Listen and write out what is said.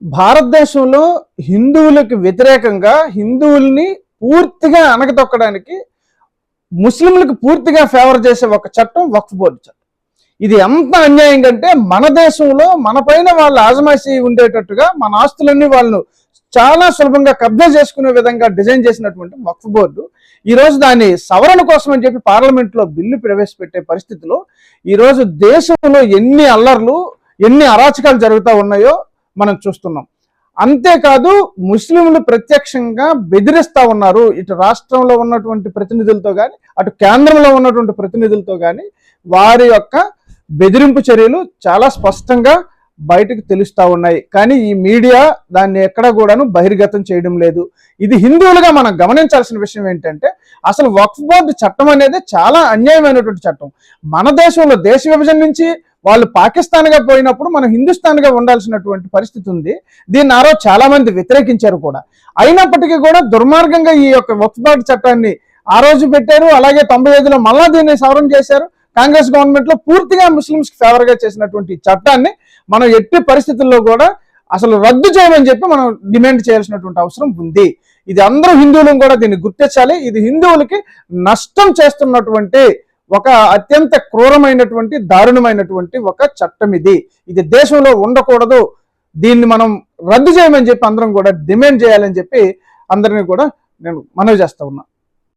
భారతదేశంలో హిందువులకు వ్యతిరేకంగా హిందువుల్ని పూర్తిగా అణగదొక్కడానికి ముస్లింలకు పూర్తిగా ఫేవర్ చేసే ఒక చట్టం వక్ఫ్ బోర్డు చట్టం. ఇది ఎంత అన్యాయం అంటే మన దేశంలో మన పైన వాళ్ళ ఆజమాయిషీ ఉండేటట్టుగా మన ఆస్తులన్నీ వాళ్ళు చాలా సులభంగా కబ్జా చేసుకునే విధంగా డిజైన్ చేసినటువంటి వక్ఫ్ బోర్డు ఈరోజు దాని సవరణ కోసం అని చెప్పి పార్లమెంట్లో బిల్లు ప్రవేశపెట్టే పరిస్థితిలో ఈరోజు దేశంలో ఎన్ని అల్లర్లు ఎన్ని అరాచకాలు జరుగుతూ ఉన్నాయో మనం చూస్తున్నాం. అంతేకాదు ముస్లింలు ప్రత్యక్షంగా బెదిరిస్తూ ఉన్నారు. ఇటు రాష్ట్రంలో ఉన్నటువంటి ప్రతినిధులతో కానీ అటు కేంద్రంలో ఉన్నటువంటి ప్రతినిధులతో కానీ వారి యొక్క బెదిరింపు చర్యలు చాలా స్పష్టంగా బయటకు తెలుస్తూ ఉన్నాయి. కానీ ఈ మీడియా దాన్ని ఎక్కడ కూడాను బహిర్గతం చేయడం లేదు. ఇది హిందువులుగా మనం గమనించాల్సిన విషయం ఏంటంటే అసలు వక్ఫ్ బోర్డు చట్టం అనేది చాలా అన్యాయమైనటువంటి చట్టం. మన దేశంలో దేశ విభజన నుంచి వాళ్ళు పాకిస్తాన్గా పోయినప్పుడు మనం హిందుస్థాన్గా ఉండాల్సినటువంటి పరిస్థితి ఉంది. దీన్ని ఆ రోజు చాలా మంది వ్యతిరేకించారు కూడా. అయినప్పటికీ కూడా దుర్మార్గంగా ఈ యొక్క వక్ఫ్ బోర్డు చట్టాన్ని ఆ రోజు పెట్టారు. అలాగే 95లో మళ్ళా దీన్ని సవరణ చేశారు. కాంగ్రెస్ గవర్నమెంట్ లో పూర్తిగా ముస్లింస్ కి ఫేవర్ గా చేసినటువంటి చట్టాన్ని మనం ఎట్టి పరిస్థితుల్లో కూడా అసలు రద్దు చేయమని చెప్పి మనం డిమాండ్ చేయాల్సినటువంటి అవసరం ఉంది. ఇది అందరూ హిందువులను కూడా దీన్ని గుర్తించాలి. ఇది హిందువులకి నష్టం చేస్తున్నటువంటి ఒక అత్యంత క్రూరమైనటువంటి దారుణమైనటువంటి ఒక చట్టం. ఇది దేశంలో ఉండకూడదు. దీన్ని మనం రద్దు చేయమని చెప్పి అందరం కూడా డిమాండ్ చేయాలని చెప్పి అందరినీ కూడా నేను మనవి చేస్తా ఉన్నా.